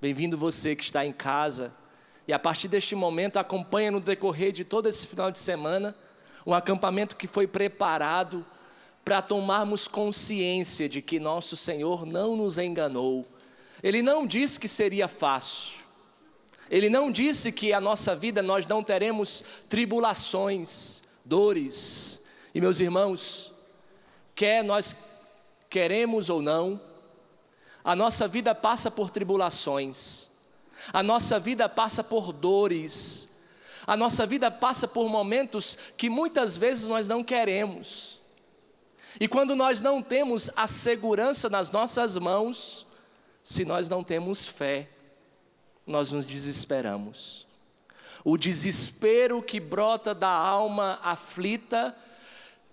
Bem-vindo você que está em casa e a partir deste momento acompanha no decorrer de todo esse final de semana um acampamento que foi preparado para tomarmos consciência de que nosso Senhor não nos enganou. Ele não disse que seria fácil. Ele não disse que a nossa vida nós não teremos tribulações, dores. E meus irmãos, quer nós queremos ou não, a nossa vida passa por tribulações, a nossa vida passa por dores, a nossa vida passa por momentos que muitas vezes nós não queremos. E quando nós não temos a segurança nas nossas mãos, se nós não temos fé, nós nos desesperamos. O desespero que brota da alma aflita,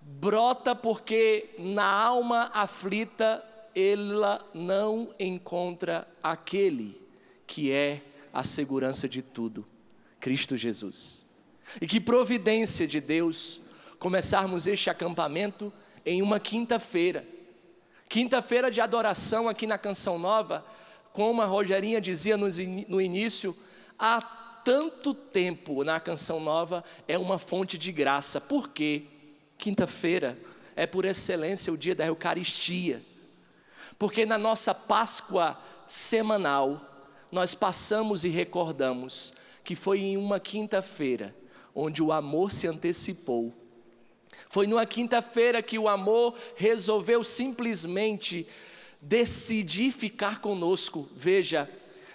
brota porque na alma aflita ela não encontra aquele que é a segurança de tudo, Cristo Jesus. E que providência de Deus começarmos este acampamento em uma quinta-feira de adoração aqui na Canção Nova, como a Rogerinha dizia no início, há tanto tempo na Canção Nova é uma fonte de graça. Por quê? Quinta-feira é por excelência o dia da Eucaristia. Porque na nossa Páscoa semanal, nós passamos e recordamos que foi em uma quinta-feira onde o amor se antecipou. Foi numa quinta-feira que o amor resolveu simplesmente decidir ficar conosco. Veja,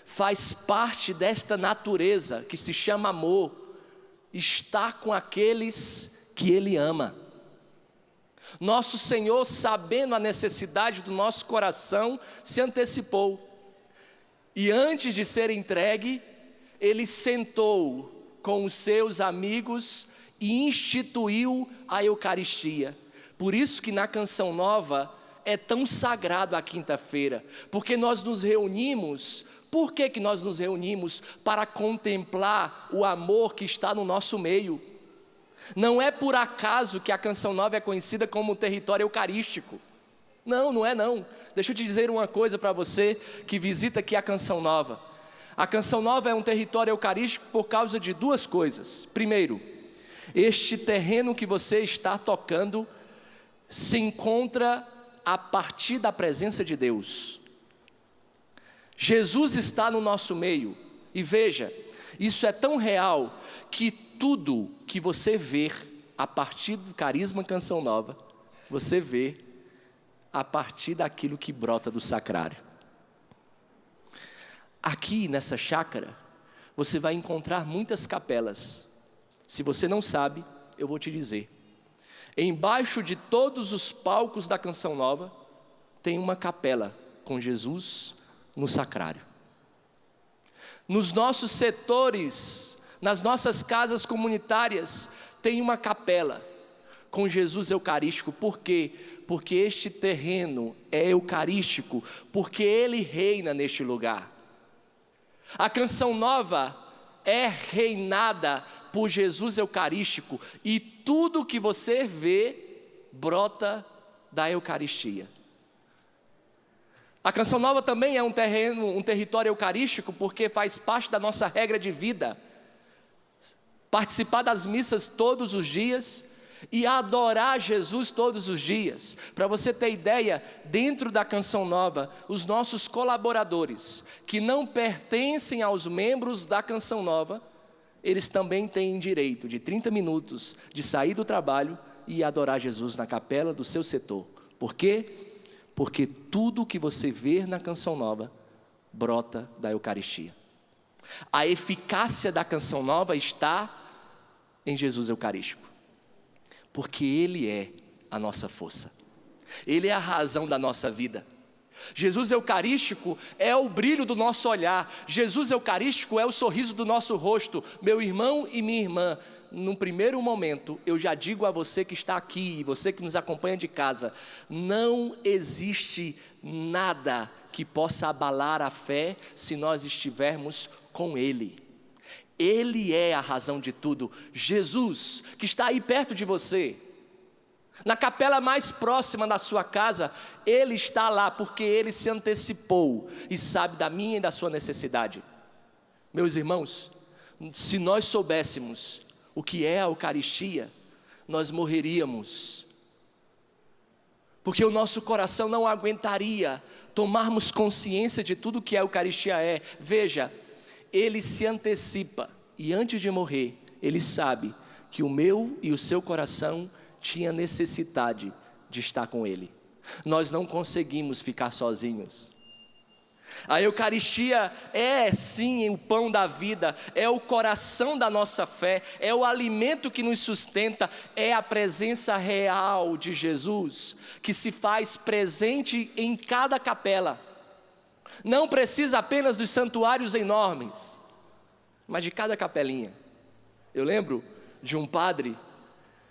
faz parte desta natureza que se chama amor, estar com aqueles que Ele ama. Nosso Senhor, sabendo a necessidade do nosso coração, se antecipou. E antes de ser entregue, Ele sentou com os seus amigos e instituiu a Eucaristia. Por isso que na Canção Nova é tão sagrado a quinta-feira, porque nós nos reunimos. Por que nós nos reunimos? Para contemplar o amor que está no nosso meio. Não é por acaso que a Canção Nova é conhecida como território eucarístico. Não é não. Deixa eu te dizer uma coisa para você que visita aqui a Canção Nova. A Canção Nova é um território eucarístico por causa de duas coisas. Primeiro, este terreno que você está tocando se encontra a partir da presença de Deus. Jesus está no nosso meio. E veja, isso é tão real que tudo que você vê a partir do carisma Canção Nova, você vê a partir daquilo que brota do sacrário. Aqui nessa chácara, você vai encontrar muitas capelas. Se você não sabe, eu vou te dizer. Embaixo de todos os palcos da Canção Nova, tem uma capela com Jesus no sacrário. Nos nossos setores, nas nossas casas comunitárias, tem uma capela com Jesus eucarístico. Por quê? Porque este terreno é eucarístico, porque Ele reina neste lugar. A Canção Nova é reinada por Jesus eucarístico e tudo que você vê brota da Eucaristia. A Canção Nova também é um território eucarístico porque faz parte da nossa regra de vida. Participar das missas todos os dias e adorar Jesus todos os dias. Para você ter ideia, dentro da Canção Nova, os nossos colaboradores, que não pertencem aos membros da Canção Nova, eles também têm direito de 30 minutos de sair do trabalho e adorar Jesus na capela do seu setor. Por quê? Porque tudo que você vê na Canção Nova brota da Eucaristia. A eficácia da Canção Nova está em Jesus eucarístico, porque Ele é a nossa força, Ele é a razão da nossa vida. Jesus eucarístico é o brilho do nosso olhar, Jesus eucarístico é o sorriso do nosso rosto. Meu irmão e minha irmã, num primeiro momento, eu já digo a você que está aqui, e você que nos acompanha de casa, não existe nada que possa abalar a fé se nós estivermos com Ele. Ele é a razão de tudo. Jesus, que está aí perto de você, Na capela mais próxima da sua casa, Ele está lá, porque Ele se antecipou e sabe da minha e da sua necessidade. Meus irmãos, se nós soubéssemos o que é a Eucaristia, nós morreríamos, porque o nosso coração não aguentaria tomarmos consciência de tudo que a Eucaristia é. Veja, Ele se antecipa, e antes de morrer, Ele sabe que o meu e o seu coração tinha necessidade de estar com Ele. Nós não conseguimos ficar sozinhos. A Eucaristia é sim o pão da vida, é o coração da nossa fé, é o alimento que nos sustenta, é a presença real de Jesus, que se faz presente em cada capela. Não precisa apenas dos santuários enormes, mas de cada capelinha. Eu lembro de um padre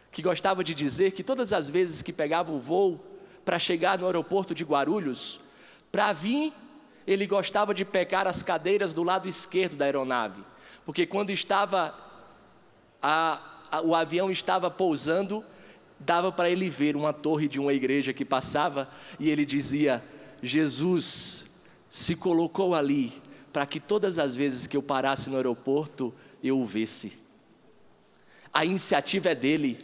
que gostava de dizer que todas as vezes que pegava o voo para chegar no aeroporto de Guarulhos, para vir, ele gostava de pegar as cadeiras do lado esquerdo da aeronave, porque quando o avião estava pousando, dava para ele ver uma torre de uma igreja que passava, e ele dizia: Jesus se colocou ali para que todas as vezes que eu parasse no aeroporto, eu o visse. A iniciativa é dele.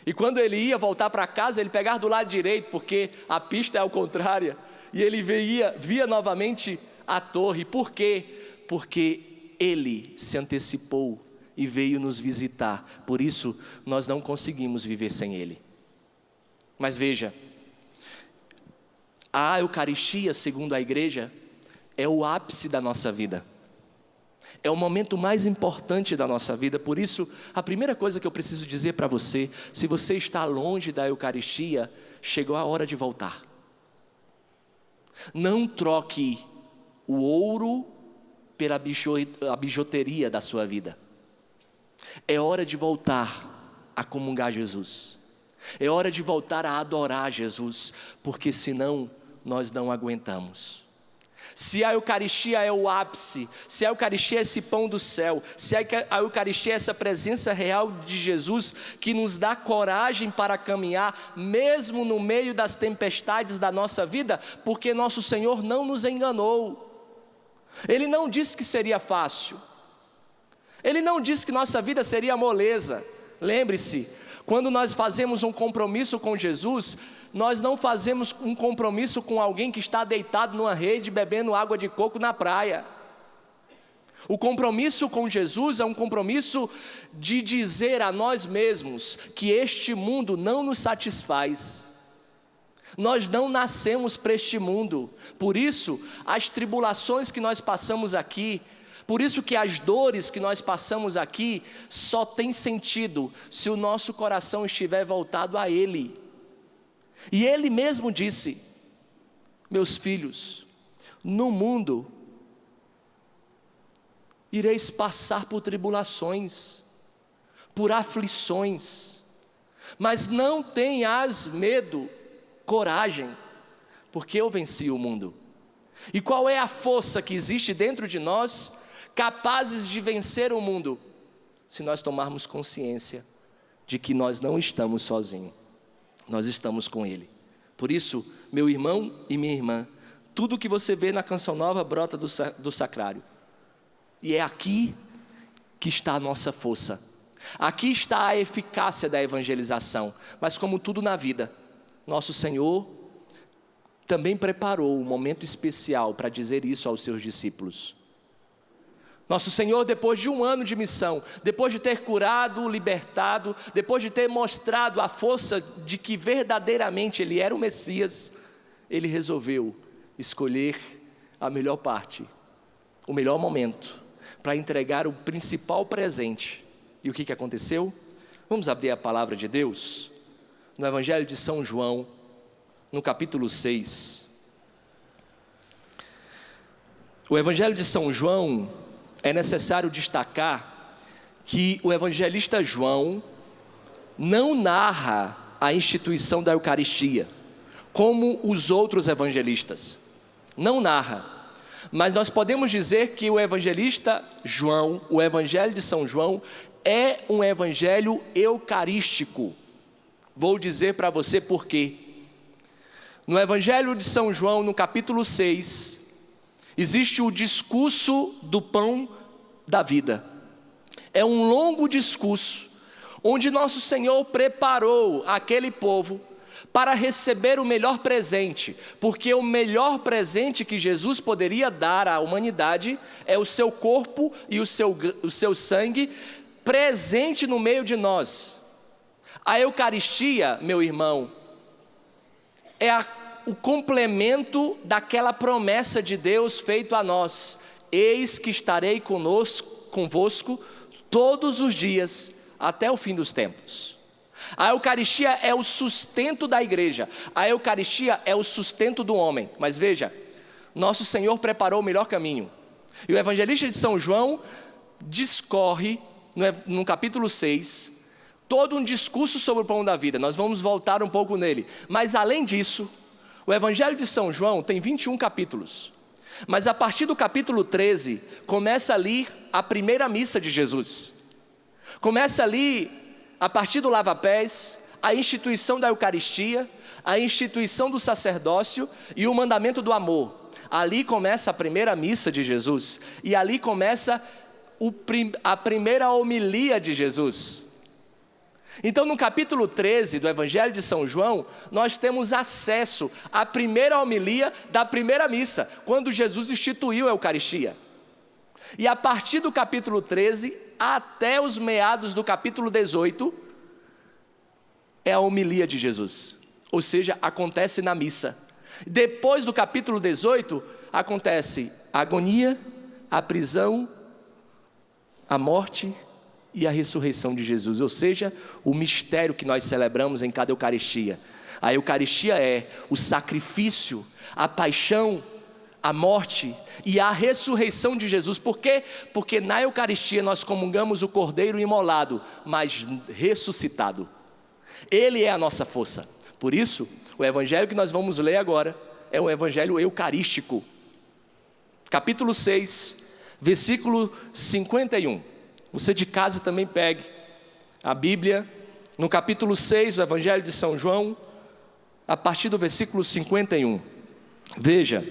E quando ele ia voltar para casa, ele pegava do lado direito, porque a pista é ao contrário, e ele via novamente a torre. Por quê? Porque Ele se antecipou e veio nos visitar. Por isso, nós não conseguimos viver sem Ele. Mas veja, a Eucaristia, segundo a igreja, é o ápice da nossa vida. É o momento mais importante da nossa vida. Por isso, a primeira coisa que eu preciso dizer para você: se você está longe da Eucaristia, chegou a hora de voltar. Não troque o ouro pela bijuteria da sua vida. É hora de voltar a comungar Jesus. É hora de voltar a adorar Jesus, porque senão nós não aguentamos. Se a Eucaristia é o ápice, se a Eucaristia é esse pão do céu, se a Eucaristia é essa presença real de Jesus que nos dá coragem para caminhar, mesmo no meio das tempestades da nossa vida, porque nosso Senhor não nos enganou. Ele não disse que seria fácil. Ele não disse que nossa vida seria moleza. Lembre-se, quando nós fazemos um compromisso com Jesus, nós não fazemos um compromisso com alguém que está deitado numa rede bebendo água de coco na praia. O compromisso com Jesus é um compromisso de dizer a nós mesmos que este mundo não nos satisfaz. Nós não nascemos para este mundo. Por isso, as tribulações que nós passamos aqui, por isso que as dores que nós passamos aqui, só tem sentido se o nosso coração estiver voltado a Ele. E Ele mesmo disse: meus filhos, no mundo ireis passar por tribulações, por aflições, mas não tenhas medo, coragem, porque eu venci o mundo. E qual é a força que existe dentro de nós, capazes de vencer o mundo? Se nós tomarmos consciência de que nós não estamos sozinhos, nós estamos com Ele. Por isso, meu irmão e minha irmã, tudo que você vê na Canção Nova brota do sacrário. E é aqui que está a nossa força. Aqui está a eficácia da evangelização. Mas como tudo na vida, nosso Senhor também preparou um momento especial para dizer isso aos seus discípulos. Nosso Senhor, depois de 1 ano de missão, depois de ter curado, libertado, depois de ter mostrado a força de que verdadeiramente Ele era o Messias, Ele resolveu escolher a melhor parte, o melhor momento, para entregar o principal presente. E o que aconteceu? Vamos abrir a palavra de Deus, no Evangelho de São João, no capítulo 6. O Evangelho de São João, é necessário destacar que o evangelista João não narra a instituição da Eucaristia, como os outros evangelistas. Não narra. Mas nós podemos dizer que o evangelista João, o Evangelho de São João, é um evangelho eucarístico. Vou dizer para você por quê. No Evangelho de São João, no capítulo 6, existe o discurso do pão da vida. É um longo discurso, onde nosso Senhor preparou aquele povo para receber o melhor presente, porque o melhor presente que Jesus poderia dar à humanidade é o seu corpo e o seu sangue presente no meio de nós. A Eucaristia, meu irmão, é o complemento daquela promessa de Deus feito a nós: eis que estarei convosco todos os dias, até o fim dos tempos. A Eucaristia é o sustento da igreja, a Eucaristia é o sustento do homem. Mas veja, nosso Senhor preparou o melhor caminho, e o evangelista de São João discorre, no capítulo 6, todo um discurso sobre o pão da vida. Nós vamos voltar um pouco nele, mas além disso, o Evangelho de São João tem 21 capítulos, mas a partir do capítulo 13, começa ali a primeira missa de Jesus. Começa ali, a partir do lava-pés, a instituição da Eucaristia, a instituição do sacerdócio e o mandamento do amor. Ali começa a primeira missa de Jesus, e ali começa a primeira homilia de Jesus. Então, no capítulo 13 do Evangelho de São João, nós temos acesso à primeira homilia da primeira missa, quando Jesus instituiu a Eucaristia. E a partir do capítulo 13 até os meados do capítulo 18, é a homilia de Jesus, ou seja, acontece na missa. Depois do capítulo 18, acontece a agonia, a prisão, a morte e a ressurreição de Jesus, ou seja, o mistério que nós celebramos em cada Eucaristia. A Eucaristia é o sacrifício, a paixão, a morte e a ressurreição de Jesus. Por quê? Porque na Eucaristia nós comungamos o Cordeiro imolado, mas ressuscitado. Ele é a nossa força. Por isso, o Evangelho que nós vamos ler agora é um Evangelho eucarístico. Capítulo 6, versículo 51. Você de casa também pegue a Bíblia, no capítulo 6 do Evangelho de São João, a partir do versículo 51. Veja,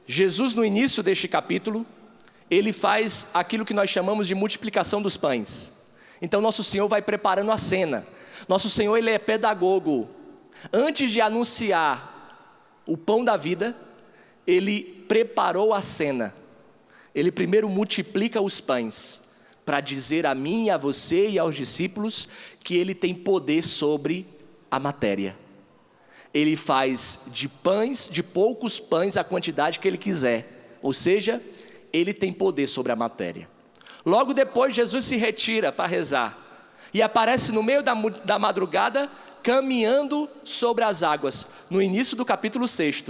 Jesus no início deste capítulo, ele faz aquilo que nós chamamos de multiplicação dos pães. Então nosso Senhor vai preparando a cena. Nosso Senhor, ele é pedagogo. Antes de anunciar o pão da vida, ele preparou a cena. Ele primeiro multiplica os pães, para dizer a mim, a você e aos discípulos que ele tem poder sobre a matéria. Ele faz de poucos pães a quantidade que ele quiser, ou seja, ele tem poder sobre a matéria. Logo depois, Jesus se retira para rezar, e aparece no meio da madrugada, caminhando sobre as águas, no início do capítulo 6,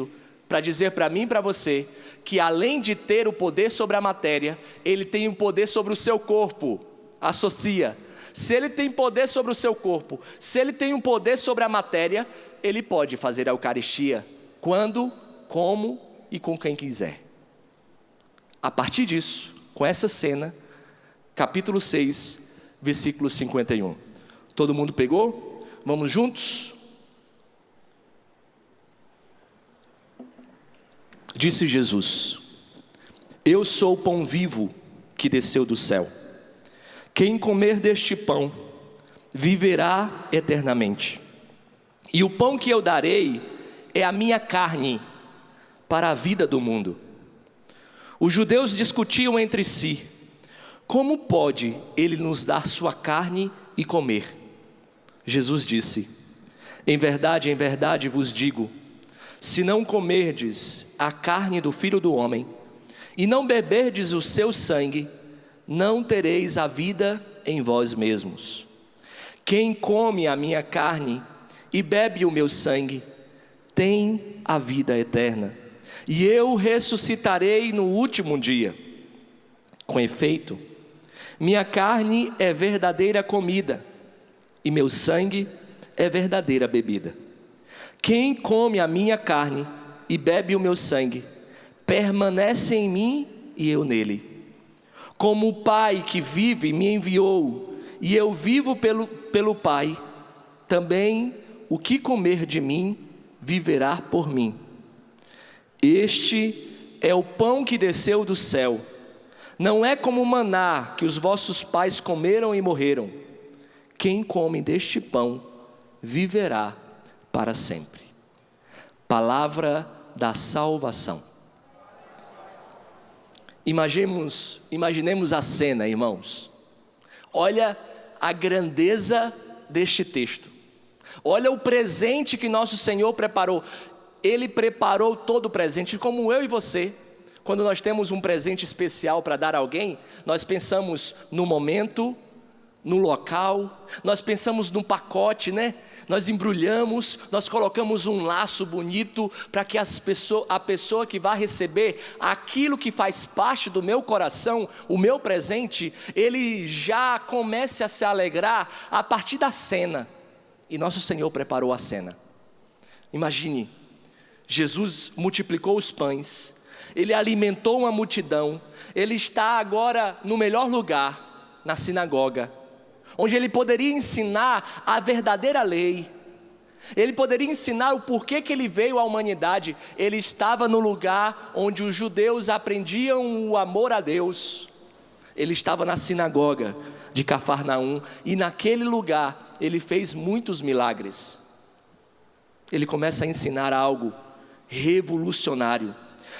para dizer para mim e para você, que além de ter o poder sobre a matéria, ele tem o poder sobre o seu corpo. Associa. Se ele tem poder sobre o seu corpo, se ele tem um poder sobre a matéria, ele pode fazer a Eucaristia quando, como e com quem quiser. A partir disso, com essa cena, capítulo 6, versículo 51. Todo mundo pegou? Vamos juntos? Disse Jesus: eu sou o pão vivo que desceu do céu. Quem comer deste pão viverá eternamente. E o pão que eu darei é a minha carne para a vida do mundo. Os judeus discutiam entre si: como pode ele nos dar sua carne e comer? Jesus disse: em verdade vos digo, se não comerdes a carne do Filho do Homem, e não beberdes o seu sangue, não tereis a vida em vós mesmos. Quem come a minha carne e bebe o meu sangue, tem a vida eterna, e eu ressuscitarei no último dia. Com efeito, minha carne é verdadeira comida, e meu sangue é verdadeira bebida. Quem come a minha carne e bebe o meu sangue, permanece em mim e eu nele. Como o Pai que vive me enviou, e eu vivo pelo Pai, também o que comer de mim viverá por mim. Este é o pão que desceu do céu. Não é como o maná que os vossos pais comeram e morreram. Quem come deste pão viverá para sempre. Palavra da salvação. Imaginemos a cena, irmãos. Olha a grandeza deste texto. Olha o presente que nosso Senhor preparou. Ele preparou todo o presente, como eu e você. Quando nós temos um presente especial para dar a alguém, nós pensamos no momento, no local, nós pensamos no pacote, né? Nós embrulhamos, nós colocamos um laço bonito para que a pessoa que vai receber aquilo que faz parte do meu coração, o meu presente, ele já comece a se alegrar a partir da cena. E nosso Senhor preparou a cena. Imagine, Jesus multiplicou os pães, Ele alimentou uma multidão, Ele está agora no melhor lugar, na sinagoga, onde Ele poderia ensinar a verdadeira lei, Ele poderia ensinar o porquê que Ele veio à humanidade. Ele estava no lugar onde os judeus aprendiam o amor a Deus. Ele estava na sinagoga de Cafarnaum, e naquele lugar Ele fez muitos milagres. Ele começa a ensinar algo revolucionário,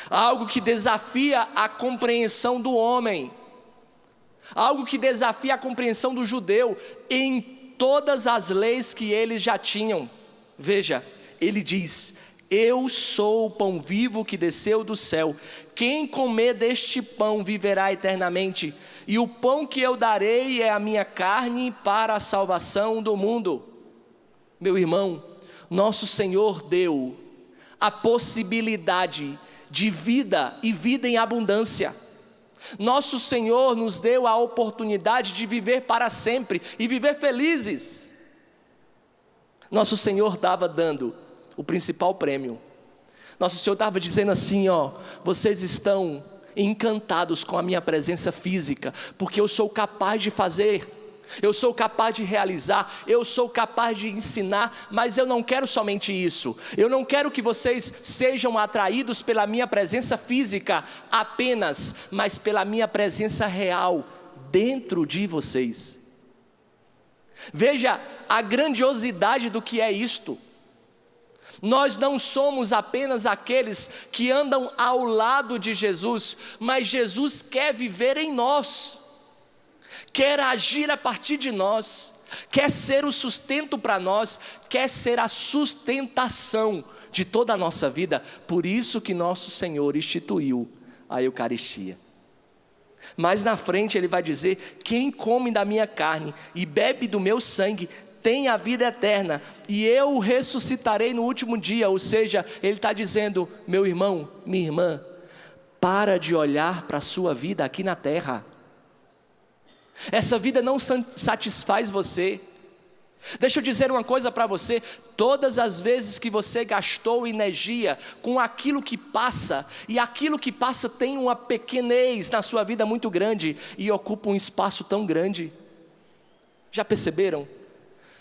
algo que desafia a compreensão do homem, algo que desafia a compreensão do judeu em todas as leis que eles já tinham. Veja, ele diz: eu sou o pão vivo que desceu do céu, quem comer deste pão viverá eternamente, e o pão que eu darei é a minha carne para a salvação do mundo. Meu irmão, nosso Senhor deu a possibilidade de vida e vida em abundância. Nosso Senhor nos deu a oportunidade de viver para sempre e viver felizes. Nosso Senhor estava dando o principal prêmio. Nosso Senhor estava dizendo assim, vocês estão encantados com a minha presença física, porque eu sou capaz de fazer, eu sou capaz de realizar, eu sou capaz de ensinar, mas eu não quero somente isso. Eu não quero que vocês sejam atraídos pela minha presença física apenas, mas pela minha presença real dentro de vocês. Veja a grandiosidade do que é isto. Nós não somos apenas aqueles que andam ao lado de Jesus, mas Jesus quer viver em nós, quer agir a partir de nós, quer ser o sustento para nós, quer ser a sustentação de toda a nossa vida. Por isso que nosso Senhor instituiu a Eucaristia. Mais na frente ele vai dizer: quem come da minha carne e bebe do meu sangue tem a vida eterna, e eu o ressuscitarei no último dia. Ou seja, ele está dizendo: meu irmão, minha irmã, para de olhar para a sua vida aqui na terra. Essa vida não satisfaz você. Deixa eu dizer uma coisa para você: todas as vezes que você gastou energia com aquilo que passa, e aquilo que passa tem uma pequenez na sua vida muito grande, e ocupa um espaço tão grande. Já perceberam?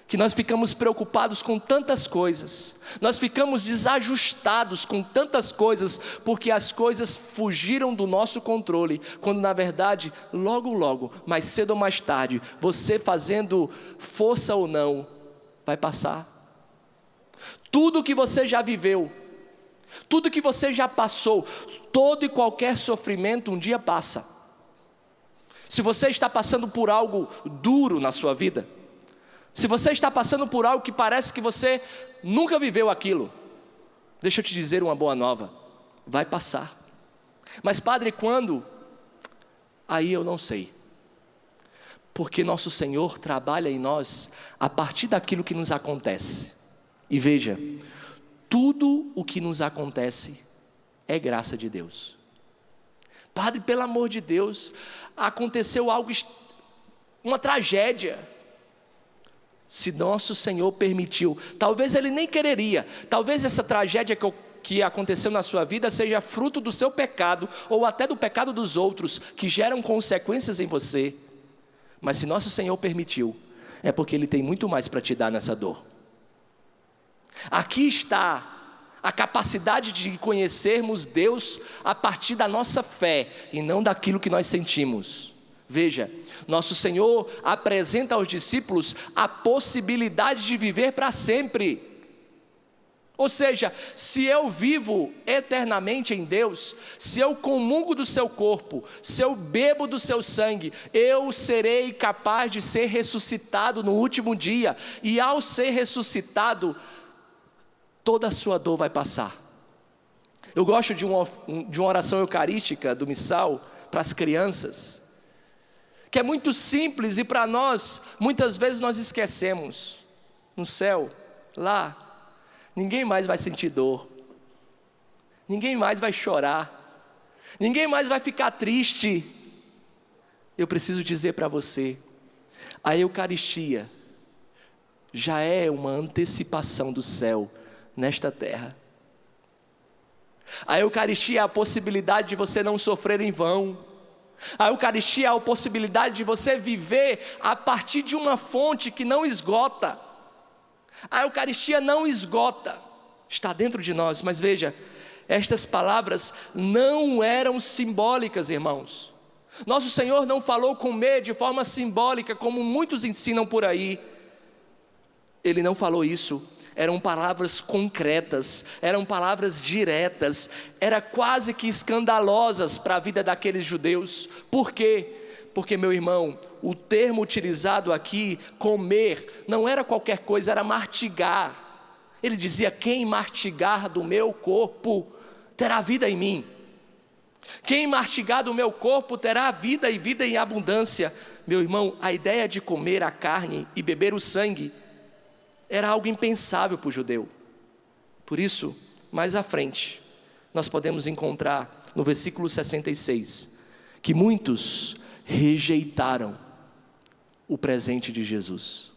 Que nós ficamos preocupados com tantas coisas, nós ficamos desajustados com tantas coisas, porque as coisas fugiram do nosso controle, quando na verdade, logo, mais cedo ou mais tarde, você fazendo força ou não, vai passar. Tudo que você já viveu, tudo que você já passou, todo e qualquer sofrimento um dia passa. Se você está passando por algo duro na sua vida, se você está passando por algo que parece que você nunca viveu aquilo, deixa eu te dizer uma boa nova: vai passar. Mas padre, quando? Aí eu não sei, porque nosso Senhor trabalha em nós a partir daquilo que nos acontece. E veja, tudo o que nos acontece é graça de Deus. Padre, pelo amor de Deus, aconteceu algo, uma tragédia. Se nosso Senhor permitiu, talvez Ele nem quereria, talvez essa tragédia que aconteceu na sua vida seja fruto do seu pecado, ou até do pecado dos outros, que geram consequências em você. Mas se nosso Senhor permitiu, é porque Ele tem muito mais para te dar nessa dor. Aqui está a capacidade de conhecermos Deus a partir da nossa fé e não daquilo que nós sentimos. Veja, nosso Senhor apresenta aos discípulos a possibilidade de viver para sempre. Ou seja, se eu vivo eternamente em Deus, se eu comungo do seu corpo, se eu bebo do seu sangue, eu serei capaz de ser ressuscitado no último dia. E ao ser ressuscitado, toda a sua dor vai passar. Eu gosto de uma oração eucarística do missal para as crianças, que é muito simples e para nós, muitas vezes nós esquecemos. No céu, lá, ninguém mais vai sentir dor, ninguém mais vai chorar, ninguém mais vai ficar triste. Eu preciso dizer para você, a Eucaristia já é uma antecipação do céu nesta terra. A Eucaristia é a possibilidade de você não sofrer em vão. A Eucaristia é a possibilidade de você viver a partir de uma fonte que não esgota. A Eucaristia não esgota, está dentro de nós. Mas veja, estas palavras não eram simbólicas, irmãos. Nosso Senhor não falou comer de forma simbólica, como muitos ensinam por aí. Ele não falou isso. Eram palavras concretas, eram palavras diretas, eram quase que escandalosas para a vida daqueles judeus. Por quê? Porque, meu irmão, o termo utilizado aqui, comer, não era qualquer coisa, era mastigar. Ele dizia, quem mastigar do meu corpo, terá vida em mim. Quem mastigar do meu corpo, terá vida e vida em abundância. Meu irmão, a ideia de comer a carne e beber o sangue, era algo impensável para o judeu. Por isso, mais à frente, nós podemos encontrar no versículo 66, que muitos rejeitaram o presente de Jesus.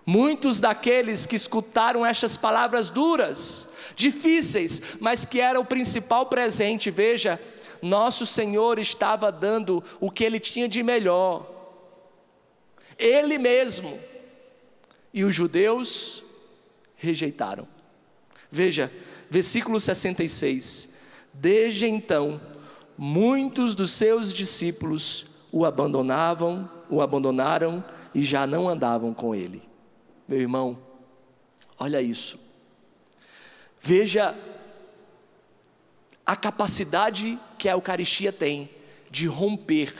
Muitos daqueles que escutaram estas palavras duras, difíceis, mas que era o principal presente. Veja, nosso Senhor estava dando o que Ele tinha de melhor, Ele mesmo. E os judeus rejeitaram. Veja, versículo 66. Desde então, muitos dos seus discípulos o abandonaram e já não andavam com ele. Meu irmão, olha isso. Veja a capacidade que a Eucaristia tem de romper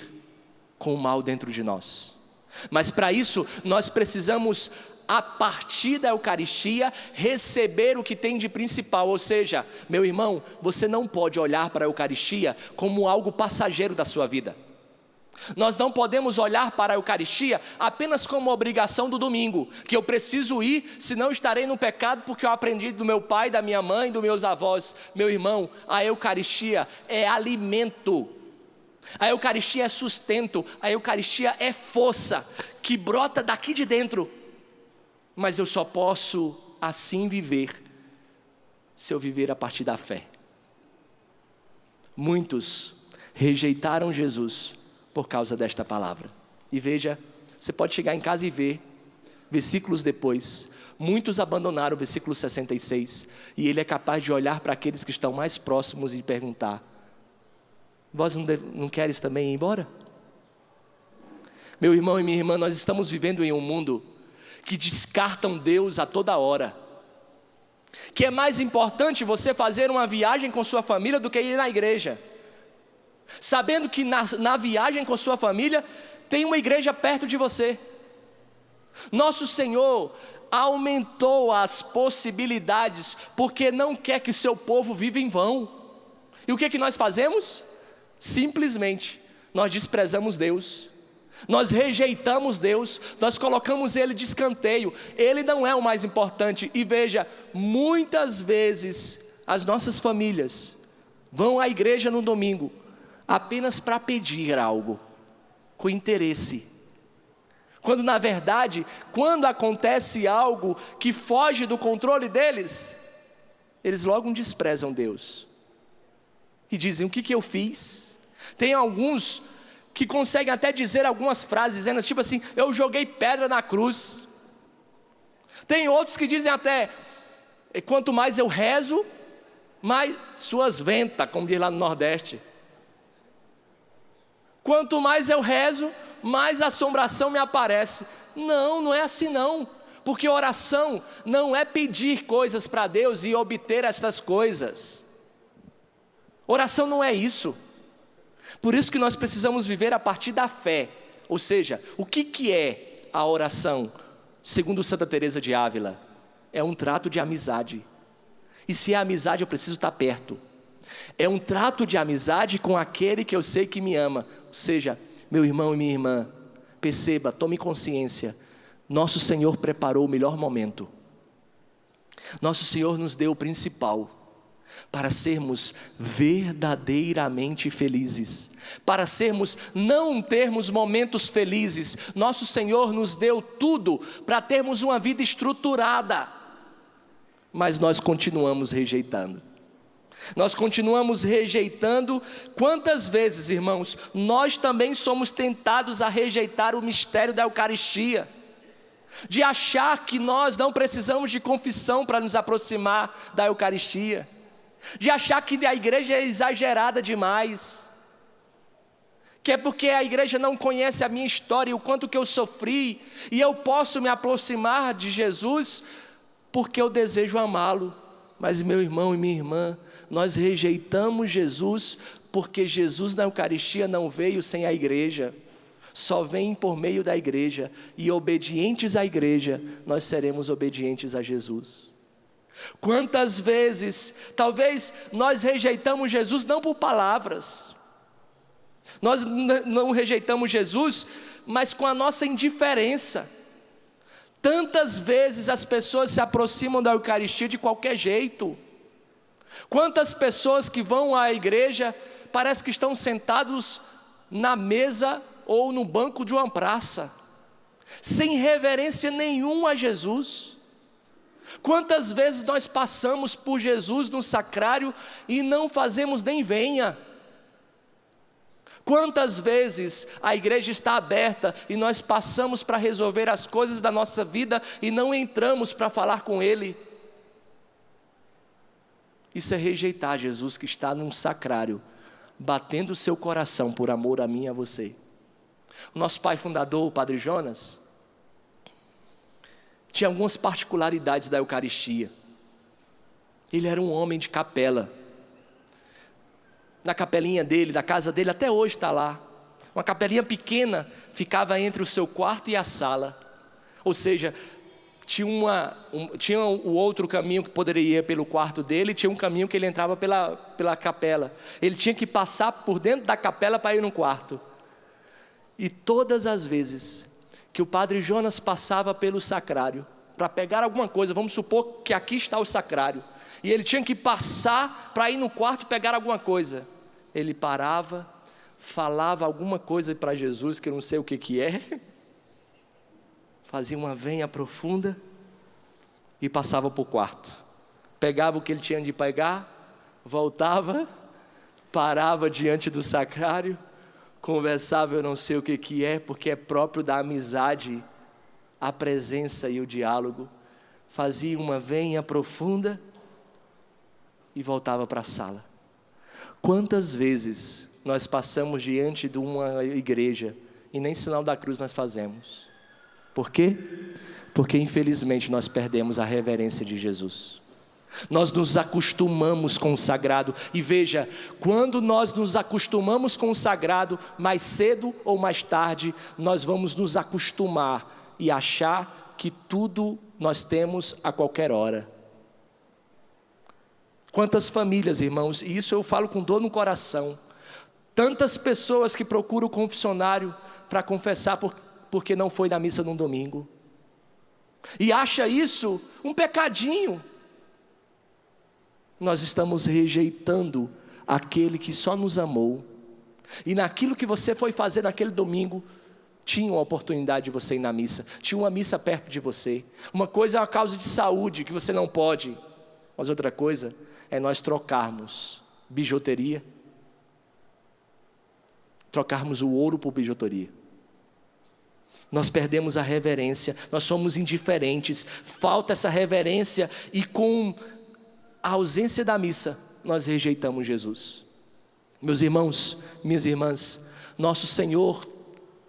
com o mal dentro de nós. Mas para isso, nós precisamos, a partir da Eucaristia, receber o que tem de principal. Ou seja, meu irmão, você não pode olhar para a Eucaristia como algo passageiro da sua vida. Nós não podemos olhar para a Eucaristia apenas como obrigação do domingo, que eu preciso ir, senão estarei no pecado, porque eu aprendi do meu pai, da minha mãe, dos meus avós. Meu irmão, a Eucaristia é alimento, a Eucaristia é sustento, a Eucaristia é força, que brota daqui de dentro. Mas eu só posso assim viver, se eu viver a partir da fé. Muitos rejeitaram Jesus por causa desta palavra. E veja, você pode chegar em casa e ver, versículos depois, muitos abandonaram o versículo 66, e ele é capaz de olhar para aqueles que estão mais próximos e perguntar, vós não queres também ir embora? Meu irmão e minha irmã, nós estamos vivendo em um mundo que descartam Deus a toda hora, que é mais importante você fazer uma viagem com sua família do que ir na igreja, sabendo que na viagem com sua família tem uma igreja perto de você. Nosso Senhor aumentou as possibilidades, porque não quer que seu povo viva em vão. E o que nós fazemos? Simplesmente, nós desprezamos Deus, nós rejeitamos Deus, nós colocamos Ele de escanteio. Ele não é o mais importante. E veja, muitas vezes as nossas famílias vão à igreja no domingo apenas para pedir algo, com interesse, quando na verdade, quando acontece algo que foge do controle deles, eles logo desprezam Deus e dizem, o que eu fiz? Tem alguns que conseguem até dizer algumas frases, dizendo tipo assim, eu joguei pedra na cruz. Tem outros que dizem até, quanto mais eu rezo, mais suas ventas, como diz lá no Nordeste. Quanto mais eu rezo, mais assombração me aparece. Não, não é assim não. Porque oração não é pedir coisas para Deus e obter estas coisas. Oração não é isso. Por isso que nós precisamos viver a partir da fé. Ou seja, o que é a oração? Segundo Santa Teresa de Ávila, é um trato de amizade. E se é amizade, eu preciso estar perto. É um trato de amizade com aquele que eu sei que me ama. Ou seja, meu irmão e minha irmã, perceba, tome consciência. Nosso Senhor preparou o melhor momento. Nosso Senhor nos deu o principal, para sermos verdadeiramente felizes, para não termos momentos felizes. Nosso Senhor nos deu tudo para termos uma vida estruturada, mas nós continuamos rejeitando. Nós continuamos rejeitando. Quantas vezes, irmãos, nós também somos tentados a rejeitar o mistério da Eucaristia, de achar que nós não precisamos de confissão para nos aproximar da Eucaristia, de achar que a igreja é exagerada demais, que é porque a igreja não conhece a minha história e o quanto que eu sofri, e eu posso me aproximar de Jesus porque eu desejo amá-lo. Mas meu irmão e minha irmã, nós rejeitamos Jesus porque Jesus na Eucaristia não veio sem a igreja, só vem por meio da igreja, e obedientes à igreja, nós seremos obedientes a Jesus. Quantas vezes, talvez nós rejeitamos Jesus não por palavras, nós não rejeitamos Jesus, mas com a nossa indiferença. Tantas vezes as pessoas se aproximam da Eucaristia de qualquer jeito. Quantas pessoas que vão à igreja, parece que estão sentados na mesa ou no banco de uma praça, sem reverência nenhuma a Jesus. Quantas vezes nós passamos por Jesus no sacrário e não fazemos nem venha? Quantas vezes a igreja está aberta e nós passamos para resolver as coisas da nossa vida e não entramos para falar com Ele? Isso é rejeitar Jesus que está num sacrário, batendo o seu coração por amor a mim e a você. O nosso pai fundador, o Padre Jonas, tinha algumas particularidades da Eucaristia. Ele era um homem de capela. Na capelinha dele, da casa dele, até hoje está lá. Uma capelinha pequena, ficava entre o seu quarto e a sala. Ou seja, tinha o outro caminho que poderia ir pelo quarto dele, e tinha um caminho que ele entrava pela capela. Ele tinha que passar por dentro da capela para ir no quarto. E todas as vezes que o Padre Jonas passava pelo sacrário, para pegar alguma coisa, vamos supor que aqui está o sacrário, e ele tinha que passar para ir no quarto pegar alguma coisa, ele parava, falava alguma coisa para Jesus, que eu não sei o que é, fazia uma venha profunda, e passava para o quarto, pegava o que ele tinha de pegar, voltava, parava diante do sacrário, conversava, eu não sei o que é, porque é próprio da amizade, a presença e o diálogo, fazia uma venha profunda, e voltava para a sala. Quantas vezes nós passamos diante de uma igreja, e nem sinal da cruz nós fazemos? Por quê? Porque infelizmente nós perdemos a reverência de Jesus. Nós nos acostumamos com o sagrado, e veja, quando nós nos acostumamos com o sagrado, mais cedo ou mais tarde, nós vamos nos acostumar e achar que tudo nós temos a qualquer hora. Quantas famílias, irmãos, e isso eu falo com dor no coração, tantas pessoas que procuram o confessionário para confessar porque não foi na missa num domingo, e acha isso um pecadinho. Nós estamos rejeitando aquele que só nos amou, e naquilo que você foi fazer naquele domingo, tinha uma oportunidade de você ir na missa, tinha uma missa perto de você. Uma coisa é uma causa de saúde, que você não pode, mas outra coisa é nós trocarmos bijuteria, trocarmos o ouro por bijuteria. nós perdemos a reverência, nós somos indiferentes, falta essa reverência e com a ausência da missa, nós rejeitamos Jesus. Meus irmãos, minhas irmãs, nosso Senhor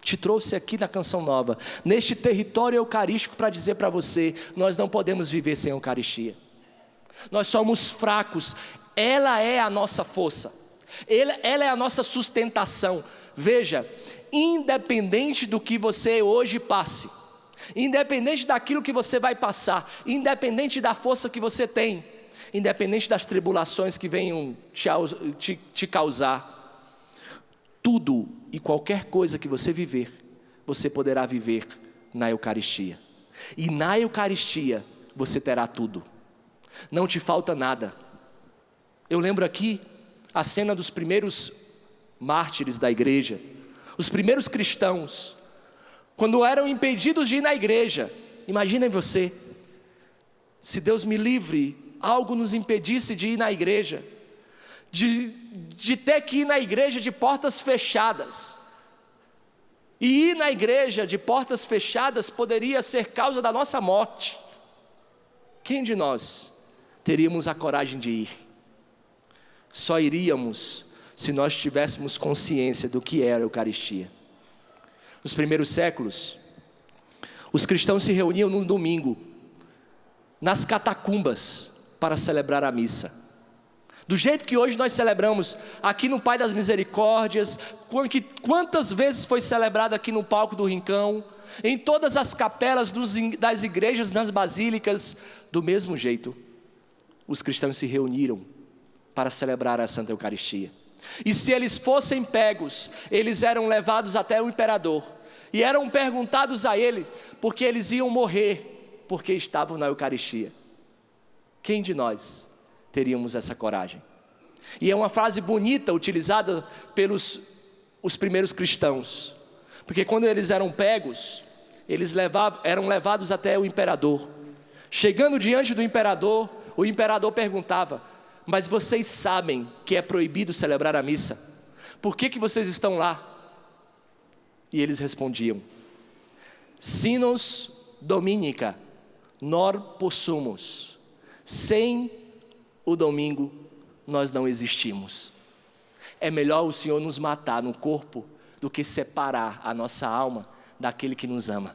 te trouxe aqui na Canção Nova, neste território eucarístico para dizer para você, nós não podemos viver sem a Eucaristia. Nós somos fracos, ela é a nossa força, ela é a nossa sustentação. Veja, independente do que você hoje passe, independente daquilo que você vai passar, independente da força que você tem, independente das tribulações que venham te causar, tudo e qualquer coisa que você viver, você poderá viver na Eucaristia. E na Eucaristia você terá tudo. Não te falta nada. Eu lembro aqui a cena dos primeiros mártires da igreja, os primeiros cristãos, quando eram impedidos de ir na igreja. Imaginem você, se Deus me livre, algo nos impedisse de ir na igreja, de ter que ir na igreja de portas fechadas. E ir na igreja de portas fechadas poderia ser causa da nossa morte. Quem de nós teríamos a coragem de ir? Só iríamos se nós tivéssemos consciência do que era a Eucaristia. Nos primeiros séculos, os cristãos se reuniam no domingo, nas catacumbas, para celebrar a missa. Do jeito que hoje nós celebramos aqui no Pai das Misericórdias, quantas vezes foi celebrado aqui no palco do Rincão, em todas as capelas das igrejas, nas basílicas, do mesmo jeito, os cristãos se reuniram para celebrar a Santa Eucaristia. E se eles fossem pegos, eles eram levados até o imperador, e eram perguntados a ele, porque eles iam morrer, porque estavam na Eucaristia. Quem de nós teríamos essa coragem? E é uma frase bonita utilizada pelos os primeiros cristãos, porque quando eles eram pegos, eles eram levados até o imperador. Chegando diante do imperador, o imperador perguntava: mas vocês sabem que é proibido celebrar a missa, por que vocês estão lá? E eles respondiam: Sinus Dominica nor possumus. Sem o domingo nós não existimos. É melhor o Senhor nos matar no corpo do que separar a nossa alma daquele que nos ama.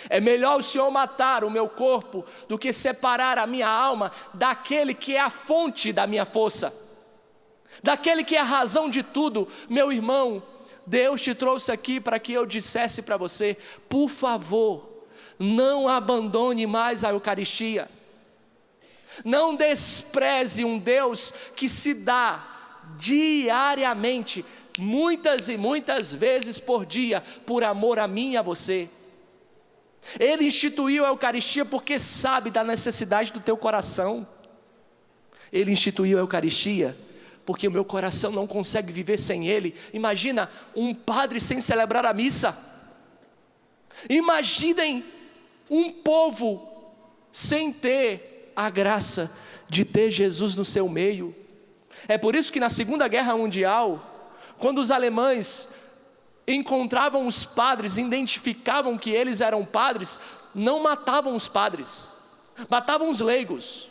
É melhor o Senhor matar o meu corpo do que separar a minha alma daquele que é a fonte da minha força, daquele que é a razão de tudo. Meu irmão, Deus te trouxe aqui para que eu dissesse para você: por favor, não abandone mais a Eucaristia. Não despreze um Deus que se dá diariamente, muitas e muitas vezes por dia, por amor a mim e a você. Ele instituiu a Eucaristia porque sabe da necessidade do teu coração. Ele instituiu a Eucaristia porque o meu coração não consegue viver sem Ele. Imagina um padre sem celebrar a missa. Imaginem um povo sem ter a graça de ter Jesus no seu meio. É por isso que na Segunda Guerra Mundial, quando os alemães encontravam os padres, identificavam que eles eram padres, não matavam os padres, matavam os leigos,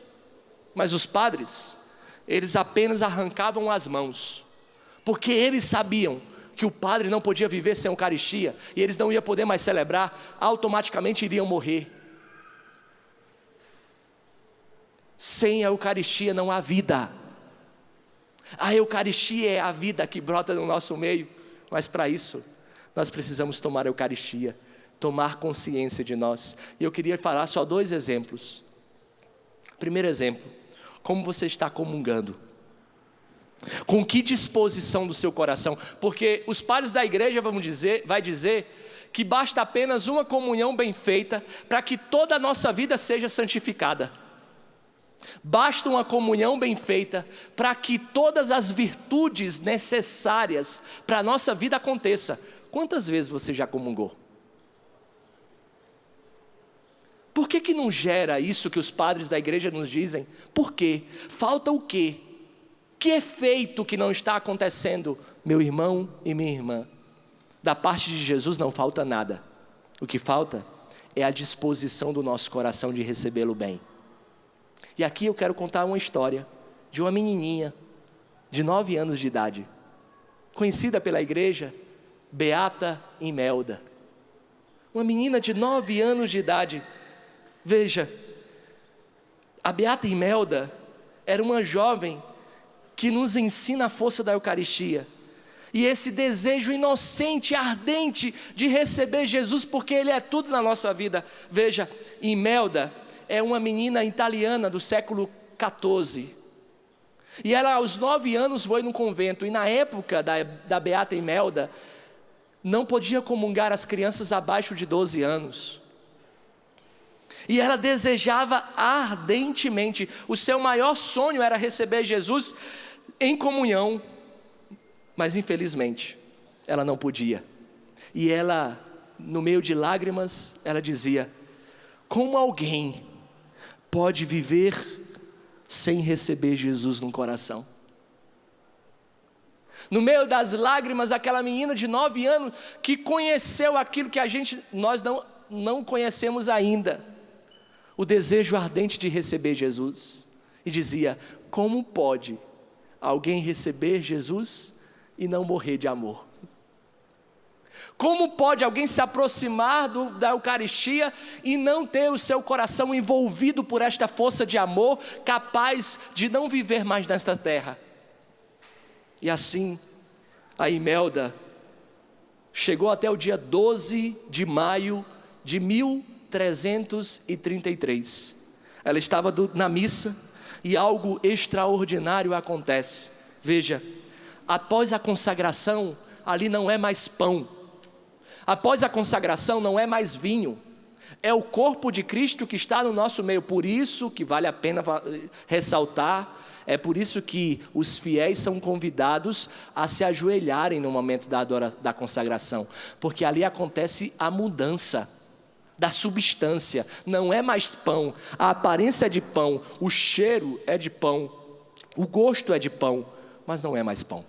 mas os padres, eles apenas arrancavam as mãos, porque eles sabiam que o padre não podia viver sem a Eucaristia, e eles não iam poder mais celebrar, automaticamente iriam morrer. Sem a Eucaristia não há vida. A Eucaristia é a vida que brota no nosso meio, mas para isso nós precisamos tomar a Eucaristia, tomar consciência de nós. E eu queria falar só 2 exemplos. Primeiro exemplo: como você está comungando? Com que disposição do seu coração? Porque os padres da igreja vai dizer que basta apenas uma comunhão bem feita para que toda a nossa vida seja santificada. Basta uma comunhão bem feita para que todas as virtudes necessárias para a nossa vida aconteça. Quantas vezes você já comungou? Por que não gera isso que os padres da igreja nos dizem? Por quê? Falta o quê? Que efeito que não está acontecendo, meu irmão e minha irmã? Da parte de Jesus não falta nada. O que falta é a disposição do nosso coração de recebê-lo bem. E aqui eu quero contar uma história de uma menininha de 9 anos de idade, conhecida pela igreja, Beata Imelda. Uma menina de 9 anos de idade. Veja, a Beata Imelda era uma jovem que nos ensina a força da Eucaristia. E esse desejo inocente, ardente de receber Jesus, porque Ele é tudo na nossa vida. Veja, Imelda é uma menina italiana do século XIV. E ela aos 9 anos foi num convento. E na época da Beata Imelda, não podia comungar as crianças abaixo de 12 anos. E ela desejava ardentemente, o seu maior sonho era receber Jesus em comunhão. Mas infelizmente, ela não podia. E ela, no meio de lágrimas, ela dizia: como alguém pode viver sem receber Jesus no coração? No meio das lágrimas, aquela menina de 9 anos, que conheceu aquilo que nós não conhecemos ainda, o desejo ardente de receber Jesus, e dizia: como pode alguém receber Jesus e não morrer de amor? Como pode alguém se aproximar da Eucaristia e não ter o seu coração envolvido por esta força de amor, capaz de não viver mais nesta terra? E assim, a Imelda chegou até o dia 12 de maio de 1333. Ela estava na missa e algo extraordinário acontece. Veja, após a consagração, ali não é mais pão. Após a consagração não é mais vinho. É o corpo de Cristo que está no nosso meio. Por isso que vale a pena ressaltar, é por isso que os fiéis são convidados a se ajoelharem no momento da consagração. Porque ali acontece a mudança da substância. Não é mais pão. A aparência é de pão, o cheiro é de pão, o gosto é de pão, mas não é mais pão.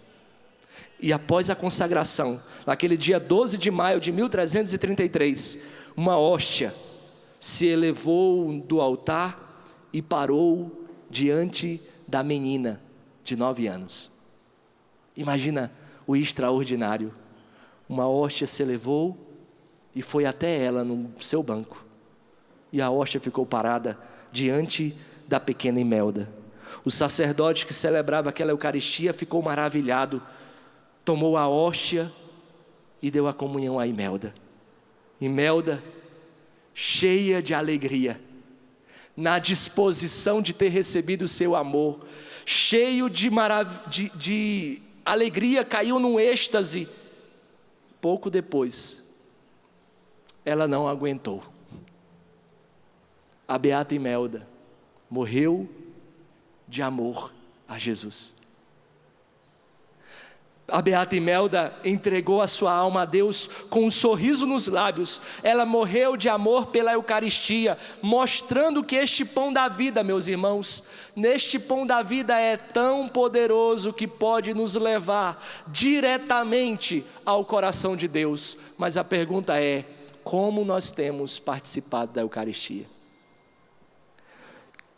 E após a consagração, naquele dia 12 de maio de 1333, uma hóstia se elevou do altar e parou diante da menina de 9 anos. Imagina o extraordinário. Uma hóstia se elevou e foi até ela no seu banco. E a hóstia ficou parada diante da pequena Imelda. O sacerdote que celebrava aquela Eucaristia ficou maravilhado, tomou a hóstia e deu a comunhão a Imelda. Imelda, cheia de alegria, na disposição de ter recebido o seu amor, cheio de alegria, caiu num êxtase. Pouco depois, ela não aguentou. A Beata Imelda morreu de amor a Jesus. A Beata Imelda entregou a sua alma a Deus com um sorriso nos lábios. Ela morreu de amor pela Eucaristia, mostrando que este pão da vida, meus irmãos, neste pão da vida é tão poderoso que pode nos levar diretamente ao coração de Deus. Mas a pergunta é: como nós temos participado da Eucaristia?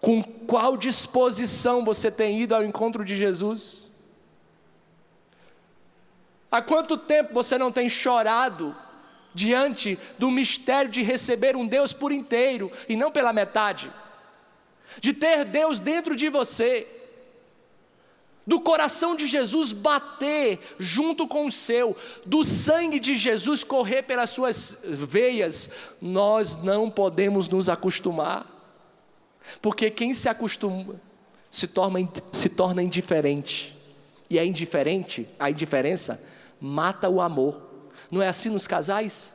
Com qual disposição você tem ido ao encontro de Jesus? Há quanto tempo você não tem chorado diante do mistério de receber um Deus por inteiro e não pela metade? De ter Deus dentro de você, do coração de Jesus bater junto com o seu, do sangue de Jesus correr pelas suas veias. Nós não podemos nos acostumar, porque quem se acostuma se torna indiferente, e a indiferença mata o amor. Não é assim nos casais?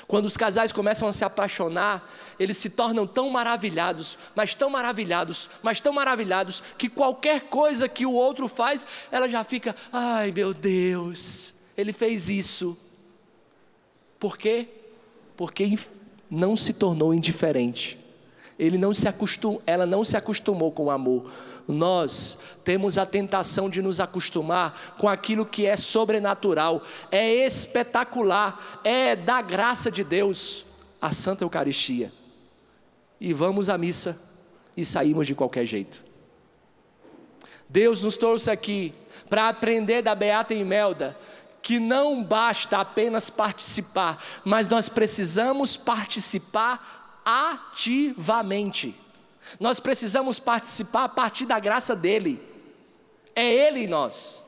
Quando os casais começam a se apaixonar, eles se tornam tão maravilhados, mas tão maravilhados, mas tão maravilhados, que qualquer coisa que o outro faz, ela já fica: ai meu Deus, ele fez isso. Por quê? Porque não se tornou indiferente. ela não se acostumou com o amor. Nós temos a tentação de nos acostumar com aquilo que é sobrenatural, é espetacular, é da graça de Deus, a Santa Eucaristia. E vamos à missa e saímos de qualquer jeito. Deus nos trouxe aqui para aprender da Beata Imelda que não basta apenas participar, mas nós precisamos participar ativamente. Nós precisamos participar a partir da graça dele. É ele em nós,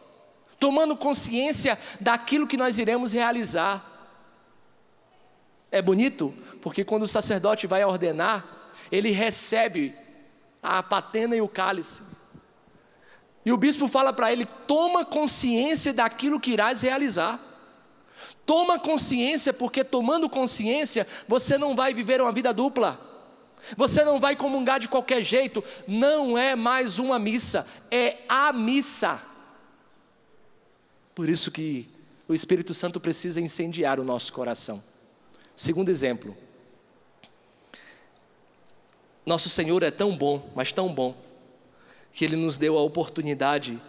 tomando consciência daquilo que nós iremos realizar. É bonito, porque quando o sacerdote vai ordenar, ele recebe a patena e o cálice. E o bispo fala para ele: toma consciência daquilo que irás realizar. Toma consciência, porque tomando consciência, você não vai viver uma vida dupla. Você não vai comungar de qualquer jeito. Não é mais uma missa, é a missa. Por isso que o Espírito Santo precisa incendiar o nosso coração. Segundo exemplo, nosso Senhor é tão bom, mas tão bom, que Ele nos deu a oportunidade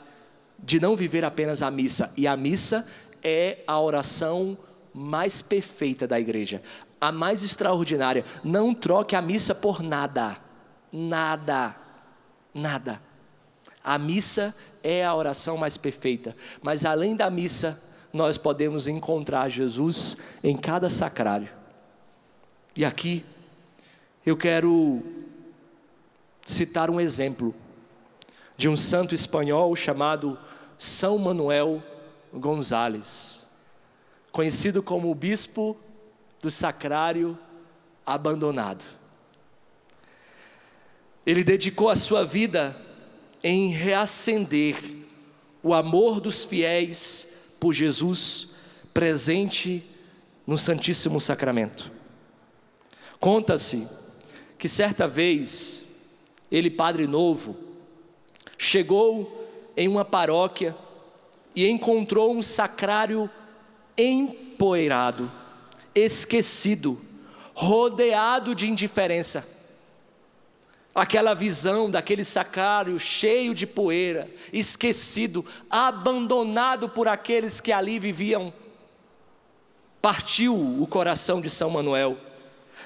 de não viver apenas a missa. E a missa é a oração mais perfeita da igreja, a mais extraordinária. Não troque a missa por nada, nada, nada. A missa é a oração mais perfeita, mas além da missa, nós podemos encontrar Jesus em cada sacrário. E aqui, eu quero citar um exemplo de um santo espanhol chamado São Manuel González, conhecido como o bispo do sacrário abandonado. Ele dedicou a sua vida em reacender o amor dos fiéis por Jesus presente no Santíssimo Sacramento. Conta-se que certa vez, ele, padre novo, chegou em uma paróquia e encontrou um sacrário empoeirado, esquecido, rodeado de indiferença. Aquela visão daquele sacrário cheio de poeira, esquecido, abandonado por aqueles que ali viviam, partiu o coração de São Manuel,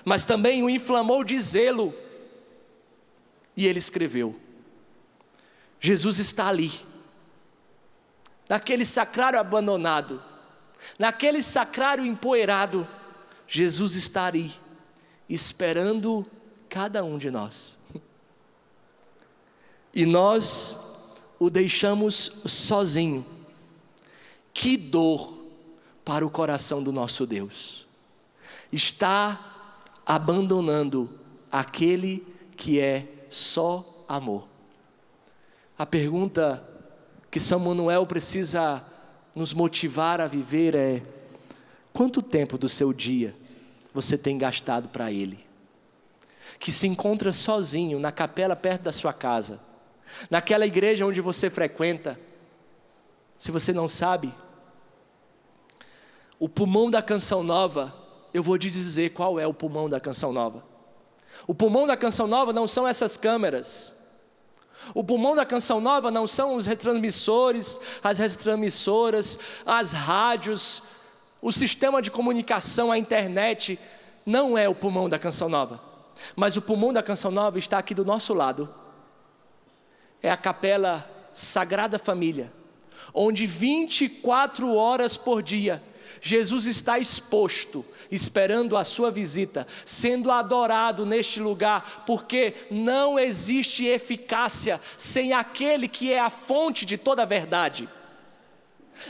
mas também o inflamou de zelo. E ele escreveu: Jesus está ali, naquele sacrário abandonado, naquele sacrário empoeirado. Jesus está ali, esperando cada um de nós. E nós o deixamos sozinho. Que dor para o coração do nosso Deus. Está abandonando aquele que é só amor. A pergunta que São Manuel precisa nos motivar a viver é: quanto tempo do seu dia você tem gastado para Ele? Que se encontra sozinho na capela perto da sua casa, naquela igreja onde você frequenta. Se você não sabe, o pulmão da Canção Nova, eu vou te dizer qual é o pulmão da Canção Nova. O pulmão da Canção Nova não são essas câmeras. O pulmão da Canção Nova não são os retransmissores, as retransmissoras, as rádios, o sistema de comunicação, a internet. Não é o pulmão da Canção Nova. Mas o pulmão da Canção Nova está aqui do nosso lado. É a capela Sagrada Família, onde 24 horas por dia Jesus está exposto, esperando a sua visita, sendo adorado neste lugar, porque não existe eficácia sem aquele que é a fonte de toda a verdade.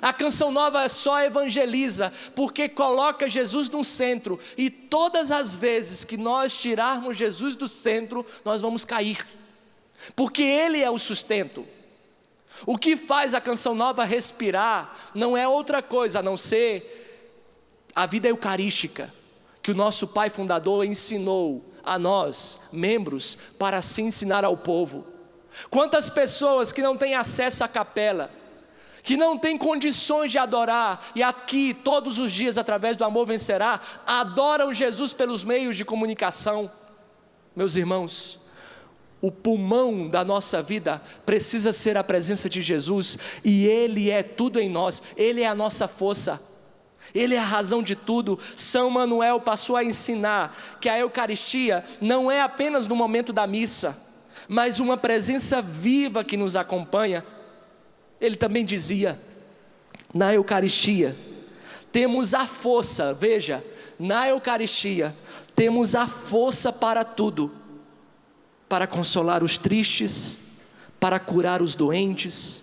A Canção Nova só evangeliza porque coloca Jesus no centro, e todas as vezes que nós tirarmos Jesus do centro, nós vamos cair, porque Ele é o sustento. O que faz a Canção Nova respirar não é outra coisa a não ser a vida eucarística, que o nosso Pai Fundador ensinou a nós, membros, para assim ensinar ao povo. Quantas pessoas que não têm acesso à capela, que não têm condições de adorar, e aqui todos os dias através do Amor Vencerá, adoram Jesus pelos meios de comunicação. Meus irmãos, o pulmão da nossa vida precisa ser a presença de Jesus, e Ele é tudo em nós, Ele é a nossa força, Ele é a razão de tudo. São Manuel passou a ensinar que a Eucaristia não é apenas no momento da missa, mas uma presença viva que nos acompanha. Ele também dizia, na Eucaristia temos a força, veja, na Eucaristia temos a força para tudo, para consolar os tristes, para curar os doentes,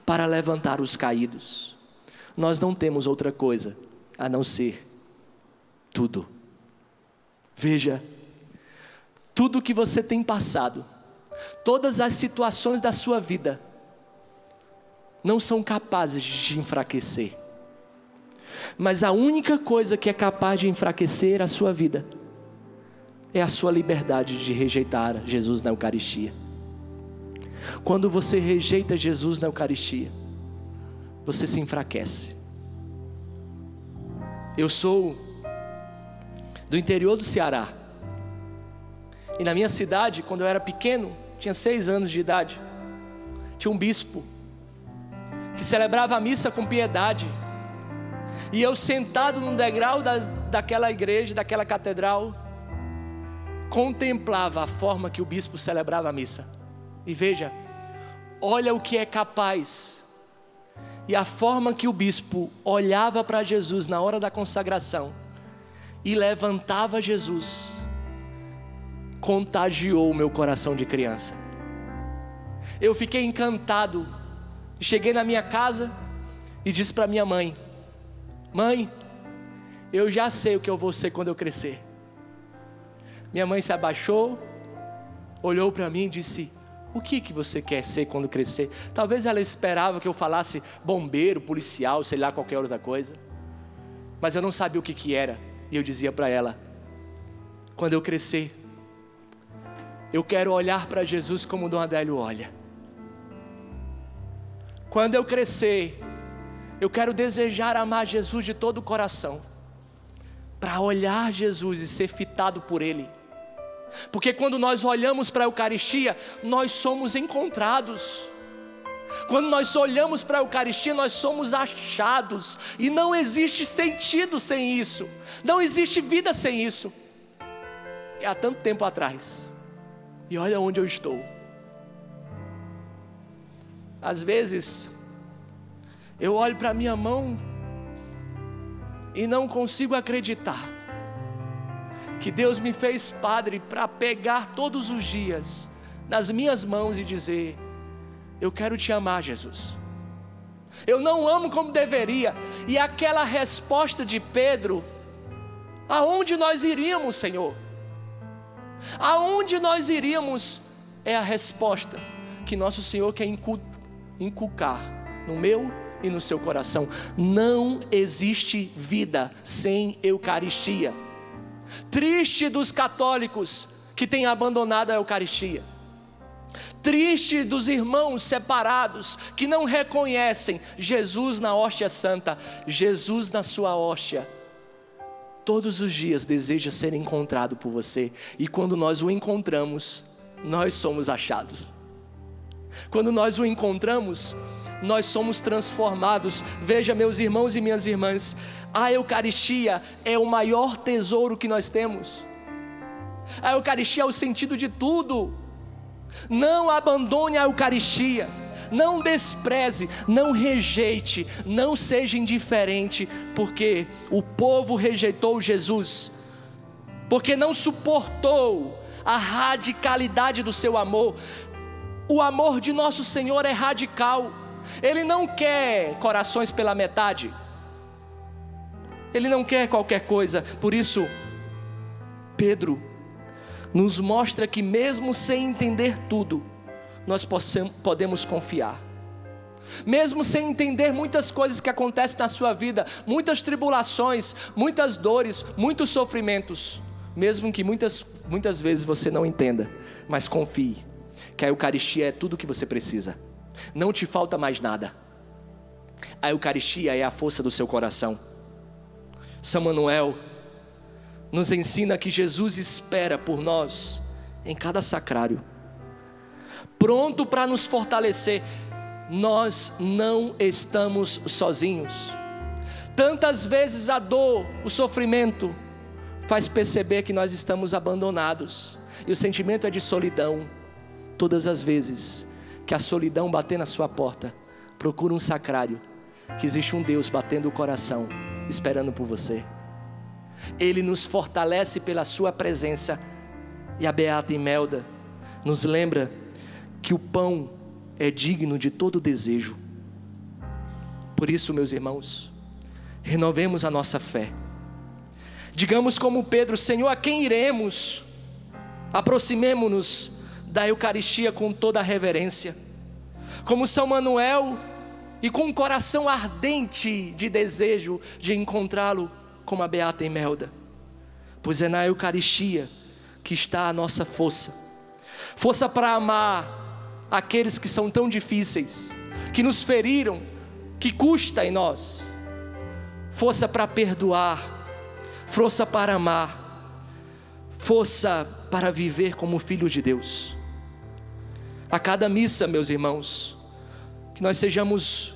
para levantar os caídos. Nós não temos outra coisa a não ser tudo. Veja, tudo que você tem passado, todas as situações da sua vida, não são capazes de te enfraquecer. Mas a única coisa que é capaz de enfraquecer a sua vida é a sua liberdade de rejeitar Jesus na Eucaristia. Quando você rejeita Jesus na Eucaristia, você se enfraquece. Eu sou do interior do Ceará, e na minha cidade, quando eu era pequeno, tinha 6 anos de idade, tinha um bispo que celebrava a missa com piedade, e eu sentado num degrau daquela igreja, daquela catedral, contemplava a forma que o bispo celebrava a missa. E veja, olha o que é capaz, e a forma que o bispo olhava para Jesus na hora da consagração e levantava Jesus, contagiou o meu coração de criança. Eu fiquei encantado, cheguei na minha casa e disse para minha mãe: mãe, eu já sei o que eu vou ser quando eu crescer. Minha mãe se abaixou, olhou para mim e disse: o que você quer ser quando crescer? Talvez ela esperava que eu falasse bombeiro, policial, sei lá, qualquer outra coisa, mas eu não sabia o que era. E eu dizia para ela: quando eu crescer, eu quero olhar para Jesus como Dom Adélio olha. Quando eu crescer, eu quero desejar amar Jesus de todo o coração, para olhar Jesus e ser fitado por Ele. Porque quando nós olhamos para a Eucaristia, nós somos encontrados. Quando nós olhamos para a Eucaristia, nós somos achados. E não existe sentido sem isso, não existe vida sem isso. E há tanto tempo atrás, e olha onde eu estou. Às vezes eu olho para minha mão e não consigo acreditar que Deus me fez padre para pegar todos os dias nas minhas mãos e dizer: eu quero te amar, Jesus. Eu não amo como deveria. E aquela resposta de Pedro: aonde nós iríamos, Senhor? Aonde nós iríamos? É a resposta que nosso Senhor quer inculcar no meu e no seu coração. Não existe vida sem Eucaristia. Triste dos católicos que têm abandonado a Eucaristia. Triste dos irmãos separados que não reconhecem Jesus na hóstia santa. Jesus na sua hóstia todos os dias deseja ser encontrado por você. E quando nós o encontramos, nós somos achados. Quando nós o encontramos, nós somos transformados. Veja, meus irmãos e minhas irmãs, a Eucaristia é o maior tesouro que nós temos. A Eucaristia é o sentido de tudo. Não abandone a Eucaristia, não despreze, não rejeite, não seja indiferente, porque o povo rejeitou Jesus, porque não suportou a radicalidade do seu amor. O amor de nosso Senhor é radical. Ele não quer corações pela metade, Ele não quer qualquer coisa. Por isso, Pedro nos mostra que mesmo sem entender tudo, nós podemos confiar. Mesmo sem entender muitas coisas que acontecem na sua vida, muitas tribulações, muitas dores, muitos sofrimentos, mesmo que muitas vezes você não entenda, mas confie que a Eucaristia é tudo o que você precisa. Não te falta mais nada. A Eucaristia é a força do seu coração. São Manuel nos ensina que Jesus espera por nós em cada sacrário, pronto para nos fortalecer. Nós não estamos sozinhos. Tantas vezes a dor, o sofrimento faz perceber que nós estamos abandonados, e o sentimento é de solidão. Todas as vezes que a solidão bater na sua porta, procura um sacrário, que existe um Deus batendo o coração, esperando por você. Ele nos fortalece pela sua presença. E a beata Imelda nos lembra que o pão é digno de todo desejo. Por isso, meus irmãos, renovemos a nossa fé. Digamos como Pedro: Senhor, a quem iremos? Aproximemo-nos da Eucaristia com toda a reverência, como São Manuel, e com um coração ardente de desejo de encontrá-lo, como a beata Imelda. Pois é na Eucaristia que está a nossa força. Força para amar aqueles que são tão difíceis, que nos feriram, que custa em nós. Força para perdoar, força para amar, força para viver como filhos de Deus. A cada missa, meus irmãos, que nós sejamos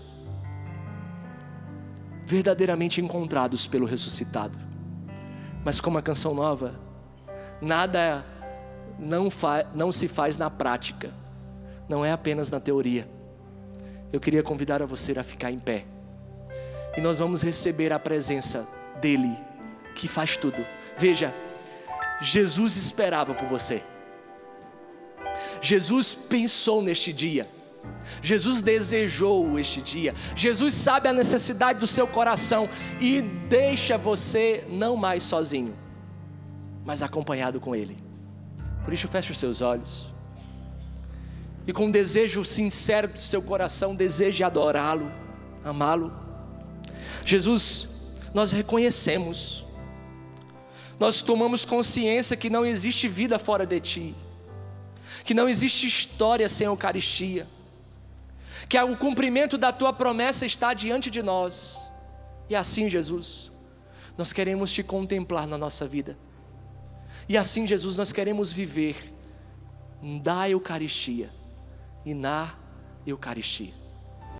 verdadeiramente encontrados pelo ressuscitado. Mas como a canção nova, nada não se faz na prática, não é apenas na teoria. Eu queria convidar a você a ficar em pé, e nós vamos receber a presença dele, que faz tudo. Veja, Jesus esperava por você, Jesus pensou neste dia, Jesus desejou este dia, Jesus sabe a necessidade do seu coração, e deixa você não mais sozinho, mas acompanhado com Ele. Por isso, feche os seus olhos, e com um desejo sincero do seu coração, deseje adorá-lo, amá-lo. Jesus, nós reconhecemos, nós tomamos consciência que não existe vida fora de Ti, que não existe história sem Eucaristia, que o cumprimento da Tua promessa está diante de nós. E assim, Jesus, nós queremos Te contemplar na nossa vida. E assim, Jesus, nós queremos viver da Eucaristia e na Eucaristia.